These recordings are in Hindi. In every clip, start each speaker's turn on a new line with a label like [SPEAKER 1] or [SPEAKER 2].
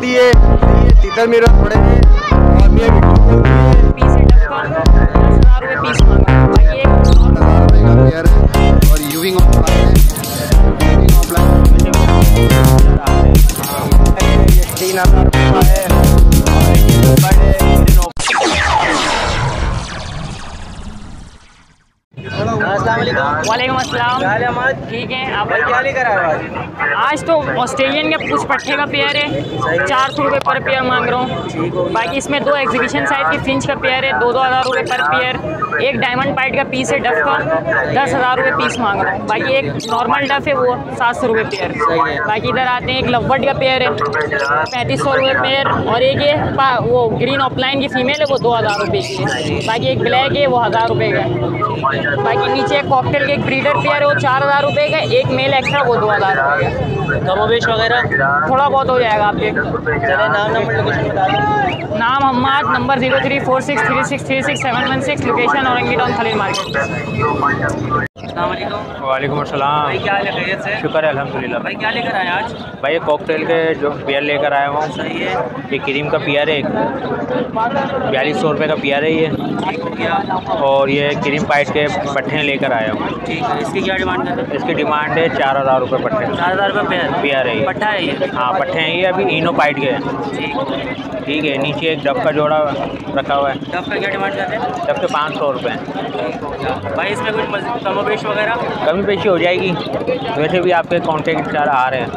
[SPEAKER 1] लगती है, तीतर मेरा थोड़े हैं और ये
[SPEAKER 2] पीस है डक का 10,000 रुपये पीस मांगा। बाकी एक
[SPEAKER 1] 10,000 रुपये का पेयर है और यूविंग ऑफलाइन है, यूविंग ऑफलाइन 3,000 रुपये का है।
[SPEAKER 2] वालेकुम अस्सलाम। ठीक है, आप
[SPEAKER 3] क्या लेकर आए आज?
[SPEAKER 2] आज तो ऑस्ट्रेलियन के कुछ पट्टे का पेयर है, 400 रुपये पर पेयर मांग रहा हूँ। बाकी इसमें 2 एग्जीबिशन साइज की फिंच का पेयर है, 2,000 रुपये पर पेयर। एक डायमंड पाइट का पीस है डफ का 10,000 रुपये पीस मांग रहा हूँ। बाकी एक नॉर्मल डफ है वो 700 रुपये पेयर। बाकी इधर आते हैं, एक लवबर्ड का पेयर है 3,500 रुपये पेयर, और एक ये वो ग्रीन ऑफलाइन की फीमेल है वो 2,000 रुपये की है। बाकी एक ब्लैक है वो 1,000 रुपये का है। बाकी नीचे एक कॉकटेल के एक ब्रीडर पेयर है वो 4,000 रुपये का, एक मेल एक्स्ट्रा वो 2,000 रुपये का।
[SPEAKER 3] कमोबेश वगैरह
[SPEAKER 2] थोड़ा बहुत हो जाएगा आपके।
[SPEAKER 3] नाम नंबर लोकेशन बता दें।
[SPEAKER 2] नाम हम्माद, नंबर 03463636 location Orangi town Khalil market.
[SPEAKER 4] वालेकुम अस्सलाम।
[SPEAKER 3] भाई क्या हाल है, खैरियत से?
[SPEAKER 4] शुक्र है अल्हम्दुलिल्लाह।
[SPEAKER 3] भाई क्या लेकर आए आज?
[SPEAKER 4] भाई ये कॉकटेल के जो पेयर लेकर आया हूँ,
[SPEAKER 3] सही है।
[SPEAKER 4] ये क्रीम का पेयर है, 4,200 रुपये का पेयर है ये,
[SPEAKER 3] ठीक हो गया।
[SPEAKER 4] और ये क्रीम पाइट के पट्टे लेकर आया हूँ।
[SPEAKER 3] ठीक है, इसकी क्या डिमांड करते हैं?
[SPEAKER 4] इसकी डिमांड है 4,000 रुपये पट्टे।
[SPEAKER 3] 4,000 रुपये
[SPEAKER 4] पेयर है ये।
[SPEAKER 3] पट्टा है ये?
[SPEAKER 4] हाँ पट्टे हैं ये, अभी इनो पाइट के हैं। ठीक है, नीचे एक डब का जोड़ा रखा हुआ है।
[SPEAKER 3] डब का क्या डिमांड करते हैं?
[SPEAKER 4] डब के 500 रुपये।
[SPEAKER 3] भाई इसमें कुछ कमोबेश वगैरह?
[SPEAKER 4] कमी पेशी हो जाएगी, वैसे भी आपके कॉन्टेक्ट आ रहे हैं।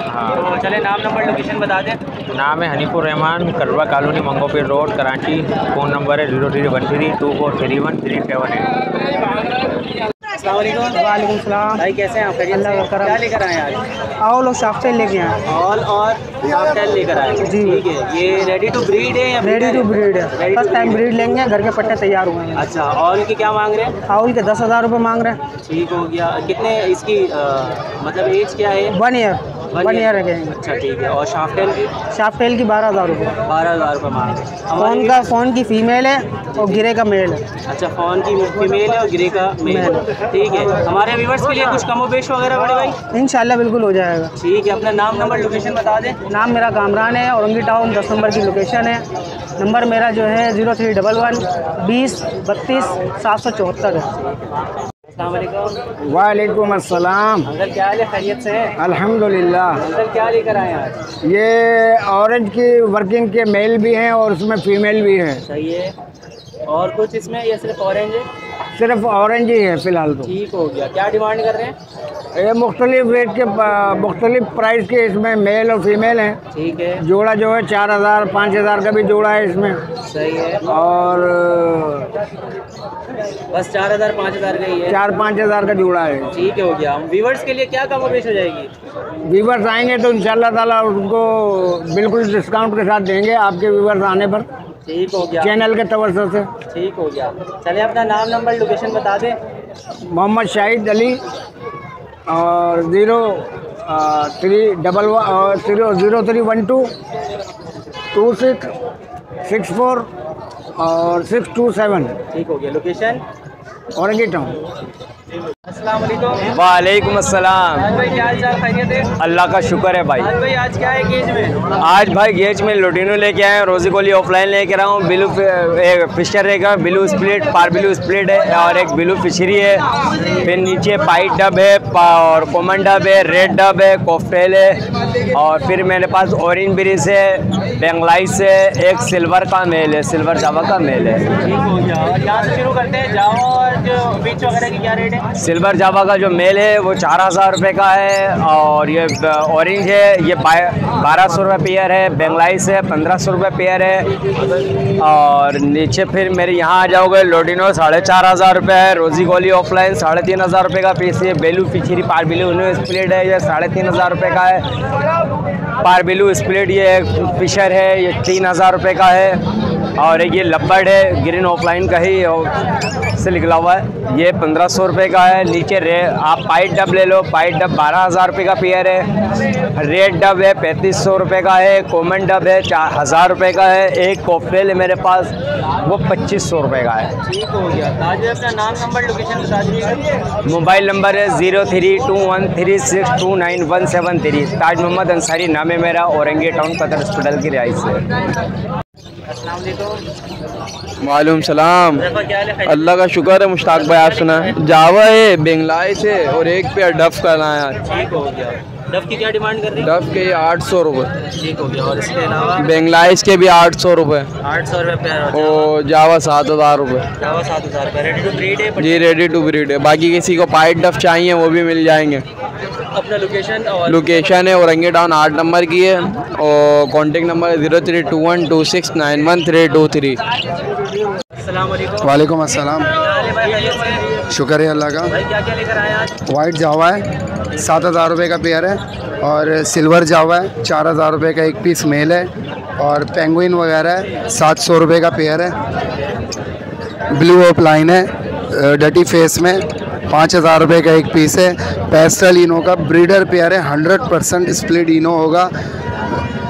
[SPEAKER 4] हाँ
[SPEAKER 3] तो चले नाम नंबर लोकेशन बता दें।
[SPEAKER 4] नाम है हनीफुर रहमान, करवा colony, Manghopir road, Karachi. Phone number है 0313243138।
[SPEAKER 3] वालेकुम सलाम। भाई कैसे हैं आप? क्या लेकर आए आज?
[SPEAKER 5] आओ लोग शाफ्टेल लेके आए।
[SPEAKER 3] ऑल और शाफ्टेल लेकर आए जी। ठीक है, ये रेडी टू ब्रीड है या
[SPEAKER 5] रेडी टू ब्रीड है? फर्स्ट टाइम ब्रीड लेंगे, घर के पट्टे तैयार हुए हैं।
[SPEAKER 3] अच्छा, ऑल की क्या मांग रहे हैं?
[SPEAKER 5] आओ के 10,000 रुपये मांग रहे हैं।
[SPEAKER 3] ठीक हो गया। कितने इसकी मतलब एज क्या है?
[SPEAKER 5] 1 ईयर। 1 ईयर है।
[SPEAKER 3] अच्छा ठीक है। और शाफ्टेल की?
[SPEAKER 5] शाफ्टेल की 12,000 रुपये।
[SPEAKER 3] 12,000 रुपये मांग रहे हैं।
[SPEAKER 5] फ़ोन की फीमेल है और गिरे का मेल है।
[SPEAKER 3] अच्छा, फ़ोन की फीमेल है और गिरे का मेल है। ठीक है, हमारे व्यूवर्स के लिए कुछ कमोबेश वगैरह बड़े भाई?
[SPEAKER 5] इंशाल्लाह बिल्कुल हो जाएगा।
[SPEAKER 3] ठीक है, अपना नाम नंबर लोकेशन बता दें।
[SPEAKER 5] नाम मेरा कामरान है, औरंगी टाउन 10 नंबर की लोकेशन है। नंबर मेरा जो है 0311 20 32 774 है।
[SPEAKER 1] वालेकुम अस्सलाम।
[SPEAKER 3] अंकल क्या हाल है, खैरियत से हैं?
[SPEAKER 1] अल्हम्दुलिल्लाह।
[SPEAKER 3] अंकल क्या लेकर आए आज?
[SPEAKER 1] ये ऑरेंज की वर्किंग के मेल भी हैं और उसमें फीमेल भी है।
[SPEAKER 3] सही है। और कुछ इसमें या सिर्फ ऑरेंज है?
[SPEAKER 1] सिर्फ ऑरेंज ही है फ़िलहाल तो।
[SPEAKER 3] ठीक हो गया। क्या डिमांड कर रहे हैं?
[SPEAKER 1] ये मुख्तलिफ रेट के मुख्तलिफ प्राइस के इसमें मेल और फीमेल हैं।
[SPEAKER 3] ठीक है।
[SPEAKER 1] जोड़ा जो है 4,000 5,000 का भी जोड़ा है इसमें।
[SPEAKER 3] सही है।
[SPEAKER 1] और
[SPEAKER 3] बस 4,000 5,000 का ही है?
[SPEAKER 1] 4-5 हज़ार का जोड़ा है।
[SPEAKER 3] ठीक हो गया। व्यूवर्स के लिए क्या कमोबेश हो जाएगी?
[SPEAKER 1] व्यूवर्स आएंगे तो इंशाल्लाह ताला उनको बिल्कुल डिस्काउंट के साथ देंगे आपके व्यूवर्स आने पर।
[SPEAKER 3] ठीक हो गया।
[SPEAKER 1] चैनल के तवज्जो से।
[SPEAKER 3] ठीक हो गया। चलिए अपना नाम नंबर लोकेशन बता दें।
[SPEAKER 1] मोहम्मद शाहिद अली और 0312 2664 और 627।
[SPEAKER 3] ठीक हो गया। Location
[SPEAKER 1] Orangi town.
[SPEAKER 3] अस्सलाम वालेकुम।
[SPEAKER 4] वालेकुम अस्सलाम।
[SPEAKER 3] आज भाई क्या हाल चाल, खैरियत है?
[SPEAKER 4] अल्लाह का शुक्र है भाई।
[SPEAKER 3] आज भाई आज क्या है गेज में?
[SPEAKER 4] आज भाई गेज में लोटिनो लेके आए हैं, रोजी गोली ऑफलाइन लेके आया हूँ। ब्लू फिशर रहेगा, ब्लू स्प्लिट, पार ब्लू स्प्लिट है और एक ब्लू फिशरी है। फिर नीचे पाइट डब है और कॉमन डब है, रेड डब है, कॉकटेल है, और फिर मेरे पास ऑरेंज ब्रिज है, बेंगलाइस है, एक सिल्वर का मेल है, सिल्वर जावा का मेल है।
[SPEAKER 3] ठीक हो गया। और यहाँ से शुरू करते हैं। जावा और जो बीच वगैरह की क्या रेट है?
[SPEAKER 4] सिल्वर जावा का जो मेल है वो 4,000 रुपये का है, और ये ऑरेंज है ये 1,200 रुपये पेयर है, बेंगलाइस है 1,500 रुपये पेयर है। और नीचे फिर मेरे यहाँ आ जाओगे लोडिनो 4,500 रुपये है, रोजी गोली ऑफलाइन 3,500 रुपये का पीस है, बेलू फिशरी पार बेलू स्प्लिट है ये 3,500 रुपये का है, पार बेलू स्प्लिट ये फिशर है ये 3,000 रुपये का है। और ये लब्बड़ है, ग्रीन ऑफलाइन का ही से निकला हुआ है, ये 1500 रुपये का है। नीचे आप पाइट डब ले लो, पाइट डब 12,000 रुपये का पेयर है। रेड डब है 3500 रुपये का है। कॉमन डब है 1000 रुपये का है। एक कॉकटेल है मेरे पास, वो 2500 रुपये का है।
[SPEAKER 3] ठीक हो गया। ताज भाई अपना नाम, नंबर, लोकेशन बता दीजिएगा।
[SPEAKER 4] मोबाइल नंबर है 0321362917 ताज मोहम्मद अंसारी नाम है मेरा, औरंगी टाउन कतर हॉस्पिटल की रिहाइश है।
[SPEAKER 6] वालेकुम सलाम। अल्लाह का शुक्र है। मुश्ताक भाई आप सुना, जावा है बेंगलाई से और एक पेयर डफ का लाया।
[SPEAKER 3] ठीक हो गया। डफ की क्या डिमांड कर रही है?
[SPEAKER 6] डफ के 800 रुपये।
[SPEAKER 3] ठीक हो गया। और इसके अलावा
[SPEAKER 6] बेंगलाइस के भी 800 रुपये
[SPEAKER 3] 800 रुपये पेयर
[SPEAKER 6] और जावा 7000 रुपये।
[SPEAKER 3] जावा 7000 रुपये। रेडी टू ब्रीड है?
[SPEAKER 6] जी रेडी टू ब्रीड है। बाकी किसी को पाइट डफ चाहिए वो भी मिल जाएंगे।
[SPEAKER 3] अपना लोकेशन और
[SPEAKER 6] लोकेशन है औरंगी टाउन 8 नंबर की है और कॉन्टेक्ट नंबर है 032126913223।
[SPEAKER 3] अस्सलाम वालेकुम।
[SPEAKER 7] वालेकुम अस्सलाम। शुक्र है अल्लाह का।
[SPEAKER 3] भाई क्या क्या लेकर आए आज?
[SPEAKER 7] वाइट जावा है 7000 रुपये का पेयर है और सिल्वर जावा है 4000 रुपये का एक पीस मेल है और पेंगुइन वगैरह है 700 रुपये का पेयर है। ब्लू ऑफ लाइन है डटी फेस में 5000 रुपये का एक पीस है। पेस्टल इनो का ब्रीडर पेयर है 100% स्प्लिट इनो होगा,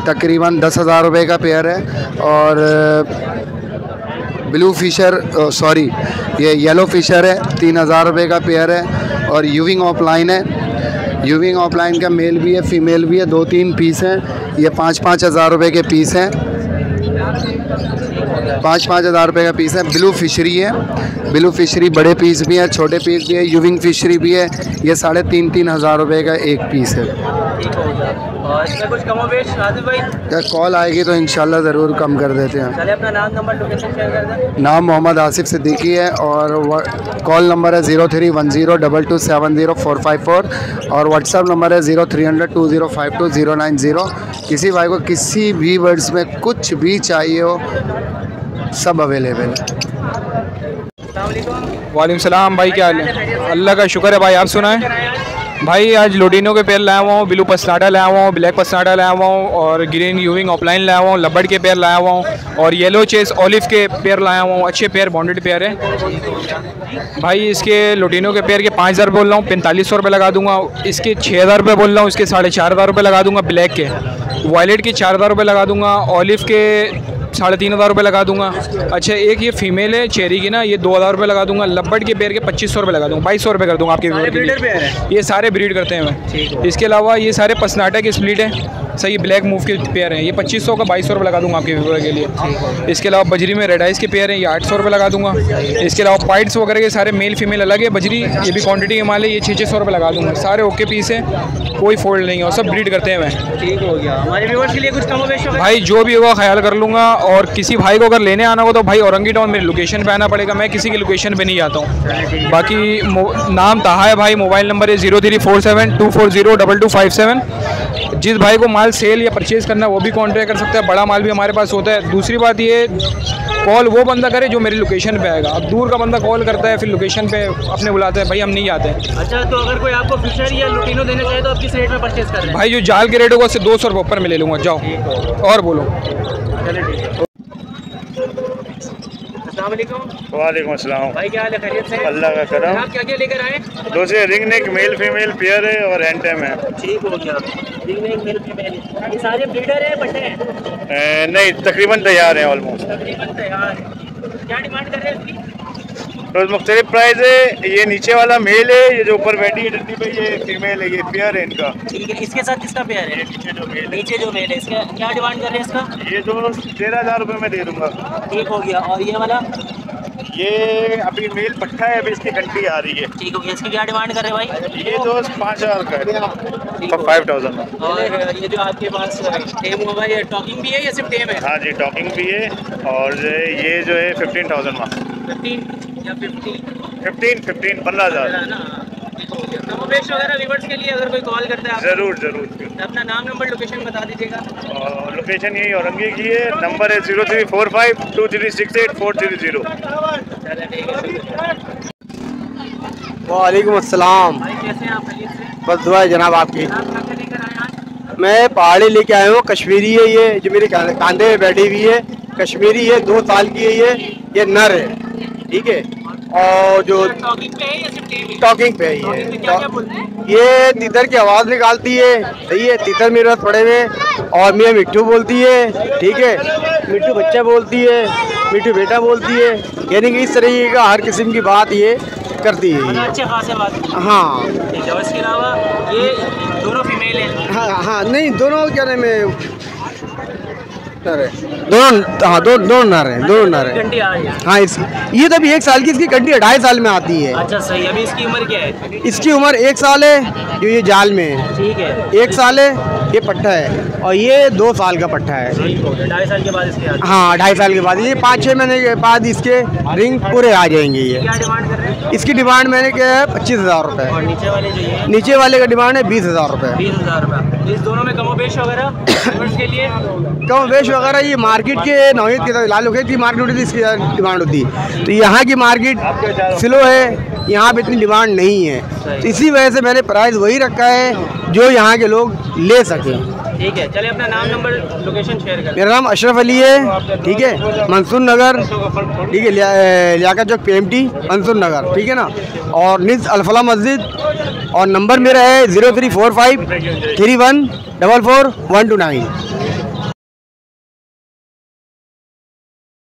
[SPEAKER 7] तकरीबन 10,000 रुपये का पेयर है। और ब्लू फिशर ये येलो फिशर है 3000 रुपये का पेयर है। और यूविंग ऑफलाइन है, यूविंग ऑफलाइन का मेल भी है फीमेल भी है, 2-3 पीस हैं। ये 5-5 हज़ार रुपये के पीस हैं, 5-5 हज़ार रुपये का पीस है। ब्लू फिशरी है, ब्लू फिशरी बड़े पीस भी हैं छोटे पीस भी है। यूविंग फिशरी भी है, ये 3,500-3 हज़ार रुपये का एक पीस है।
[SPEAKER 3] और इसमें कुछ कमोबेश आसिफ भाई?
[SPEAKER 7] क्या कॉल आएगी तो इंशाल्लाह ज़रूर कम कर देते हैं।
[SPEAKER 3] चले अपना नाम, नंबर, लोकेशन शेयर कर दें।
[SPEAKER 7] नाम मोहम्मद आसिफ सिद्दीकी है और कॉल नंबर है 031022705454 और व्हाट्सअप नंबर है 0300205290। किसी भाई को किसी भी वर्ड्स में कुछ भी चाहिए हो सब अवेलेबल है।
[SPEAKER 6] वालेकुम सलाम भाई, क्या हाल है? अल्लाह का शुक्र है भाई, आप सुनाएं। भाई आज लोडिनो के पेयर लाया हुआ हूँ, ब्लू पसनाडा लाया हुआ हूँ, ब्लैक पसनाडा लाया हुआ हूँ और ग्रीन यूविंग ऑफलाइन लाया हुआ हूँ, लबड़ के पेयर लाया हुआ हूँ और येलो चेस ऑलिव के पेयर लाया हुआ हूँ। अच्छे पेयर, बॉन्डेड पेयर है भाई। इसके लोडिनो के पेयर के 5000 बोल रहा हूँ, 4500 रुपये लगा दूंगा। इसके 6000 रुपये बोल रहा हूँ, इसके 4500 रुपये लगा दूंगा। ब्लैक के, वायलेट के 4000 रुपये लगा दूंगा। ऑलिव के 3500 रुपये लगा दूंगा। अच्छा एक ये फीमेल है चेरी की ना, ये 2000 रुपये लगा दूंगा। लब्बड़ के पेयर के 2500 रुपये लगा दूंगा, 2200 रुपये कर दूंगा आपके व्यूअर के लिए। ये सारे ब्रीड करते हैं मैं। इसके अलावा ये सारे पसनाटा के स्प्लिट है, सही ब्लैक मूव के पेयर हैं। ये 2500 का 2200 रुपये लगा दूंगा आपके व्यूअर के लिए। इसके अलावा बजरी में रेड आइस के पेयर हैं, ये 800 रुपये लगा दूंगा। इसके अलावा पाइट्स वगैरह के सारे मेल फीमेल अलग है। बजरी ये भी क्वान्टिटी के माल है, ये 600 रुपये लगा दूंगा। सारे ओके पीस है, कोई फोल्ड नहीं है और सब ब्रीड करते हैं मैं।
[SPEAKER 3] ठीक हो गया। हमारे व्यूअर्स के लिए कुछ कमोबेश होगा
[SPEAKER 6] भाई? जो भी होगा ख्याल कर लूँगा। और किसी भाई को अगर लेने आना हो तो भाई औरंगी टाउन मेरी लोकेशन पे आना पड़ेगा, मैं किसी की लोकेशन पे नहीं जाता हूँ। बाकी नाम ताहा है भाई, मोबाइल नंबर है 034724022257। जिस भाई को माल सेल या परचेज़ करना है वो भी कॉन्टैक्ट कर सकता है, बड़ा माल भी हमारे पास होता है। दूसरी बात ये, कॉल वो बंदा करे जो मेरी लोकेशन पे आएगा। अब दूर का बंदा कॉल करता है फिर लोकेशन पे अपने बुलाते हैं, भाई हम नहीं जाते।
[SPEAKER 3] अच्छा तो अगर कोई आपको फिशर या लुटिनो देना चाहे तो आप किस रेट में परचेज कर रहे हैं?
[SPEAKER 6] भाई जो जाल के रेट होगा उससे 200 रुपये ऊपर में ले लूँगा। जाओ और बोलो।
[SPEAKER 8] वालेकुम अस्सलाम
[SPEAKER 3] भाई, क्या हाल है? खैरियत से?
[SPEAKER 8] अल्लाह का करम।
[SPEAKER 3] आप क्या क्या लेकर आए?
[SPEAKER 8] दूसरे ring neck male female pair है और हैंडटेम है।
[SPEAKER 3] ठीक हो गया। मेल फीमेल ये सारे ब्रीडर है, बटे हैं?
[SPEAKER 8] नहीं तकरीबन तैयार हैं, ऑलमोस्ट
[SPEAKER 3] तकरीबन तैयार है। क्या डिमांड कर रहे हैं इसकी?
[SPEAKER 8] तो मुख्तलिफ प्राइस है। ये नीचे वाला मेल है, ये जो ऊपर बैठी है डंडी पे ये फीमेल है, ये पेयर है इनका।
[SPEAKER 3] ठीक है। इसके साथ किसका पेयर है?
[SPEAKER 8] नीचे जो मेल है,
[SPEAKER 3] नीचे जो मेल है, इसका क्या डिमांड कर रहे हैं इसका?
[SPEAKER 8] ये जो 13,000 रुपये में दे दूंगा।
[SPEAKER 3] ठीक हो गया। और ये वाला?
[SPEAKER 8] ये अभी मेल पट्टा है, अभी इसकी घंटी आ रही है।
[SPEAKER 3] ठीक हो गया। इसकी क्या डिमांड कर रहे हैं भाई?
[SPEAKER 8] ये तो 5000 का है, 5000।
[SPEAKER 3] और ये जो आपके पास टेम होगा, ये टॉकिंग भी है या सिर्फ टेम है?
[SPEAKER 8] हाँ जी टॉकिंग भी है। और ये जो है 15,000 में
[SPEAKER 3] 15 या 50?
[SPEAKER 8] 15,000
[SPEAKER 3] कमोबेश वगैरह व्यूअर्स के लिए अगर कोई कॉल करता है आप
[SPEAKER 8] ज़रूर
[SPEAKER 3] तो अपना नाम, नंबर, लोकेशन बता दीजिएगा।
[SPEAKER 8] लोकेशन यही औरंगी की है। नंबर है 0345236840।
[SPEAKER 9] वालेकुम अस्सलाम।
[SPEAKER 3] भाई कैसे हैं आप? खैरियत से?
[SPEAKER 9] बस दुआ है जनाब आपकी।
[SPEAKER 3] आप क्या लेकर आए आज?
[SPEAKER 9] मैं पहाड़ी लेके आया हूँ, कश्मीरी है ये जो मेरे कांधे में बैठी हुई है। कश्मीरी है, 2 साल की है ये नर है, ठीक है। और जो टॉकिंग पे है ये तीतर की आवाज़ निकालती है, सही है। तीतर मेरे पास पड़े हुए, और मियाँ मिट्टू बोलती है, ठीक है। मिट्टू बच्चा बोलती है, मिट्टू बेटा बोलती है, यानी कि इस तरीके का हर किस्म की बात ये करती है।
[SPEAKER 3] अच्छे खासे बात।
[SPEAKER 9] हाँ
[SPEAKER 3] ठीक है। और इसके अलावा ये दोनों फीमेल हैं?
[SPEAKER 9] हाँ नहीं, दोनों क्या नाम है, दोनों, हाँ दोनों नर हैं, दोनों नर हैं।
[SPEAKER 3] घंटी आ रही है?
[SPEAKER 9] हाँ ये तो अभी 1 साल की, इसकी घंटी 2.5 साल में आती है।
[SPEAKER 3] अच्छा सही। अभी इसकी उम्र क्या है?
[SPEAKER 9] इसकी उम्र 1 साल है जो ये जाल में है,
[SPEAKER 3] ठीक है।
[SPEAKER 9] 1 साल है ये पट्ठा है, और ये 2 साल का पट्ठा है।
[SPEAKER 3] 2.5 साल के बाद इसके आते हैं?
[SPEAKER 9] हाँ 2.5 साल के बाद, ये 5-6 महीने के बाद इसके रिंग पूरे आ जाएंगे। ये
[SPEAKER 3] क्या डिमांड कर रहे हैं?
[SPEAKER 9] इसकी डिमांड मैंने किया है 25,000 रुपये।
[SPEAKER 3] और नीचे वाले जो ये?
[SPEAKER 9] नीचे वाले का डिमांड है 20,000 रुपये।
[SPEAKER 3] 20,000 रुपये। इस दोनों में कमोबेश वगैरह के लिए?
[SPEAKER 9] कमोबेश वगैरह ये मार्केट के नौयत के लाल लोग की मार्केट होती है, इसकी डिमांड होती है। तो यहाँ की मार्केट स्लो है, यहाँ पे इतनी डिमांड नहीं है, तो इसी वजह से मैंने प्राइस वही रखा है जो यहाँ के लोग ले सकें।
[SPEAKER 3] ठीक है। चलिए अपना नाम, नंबर, लोकेशन शेयर करें।
[SPEAKER 9] मेरा नाम अशरफ अली है, ठीक है, मंसूर नगर, ठीक है, लियाकत चौक PMT मंसूर नगर, ठीक है ना। और निज अलफला मस्जिद, और नंबर मेरा है 0345 31 44 129।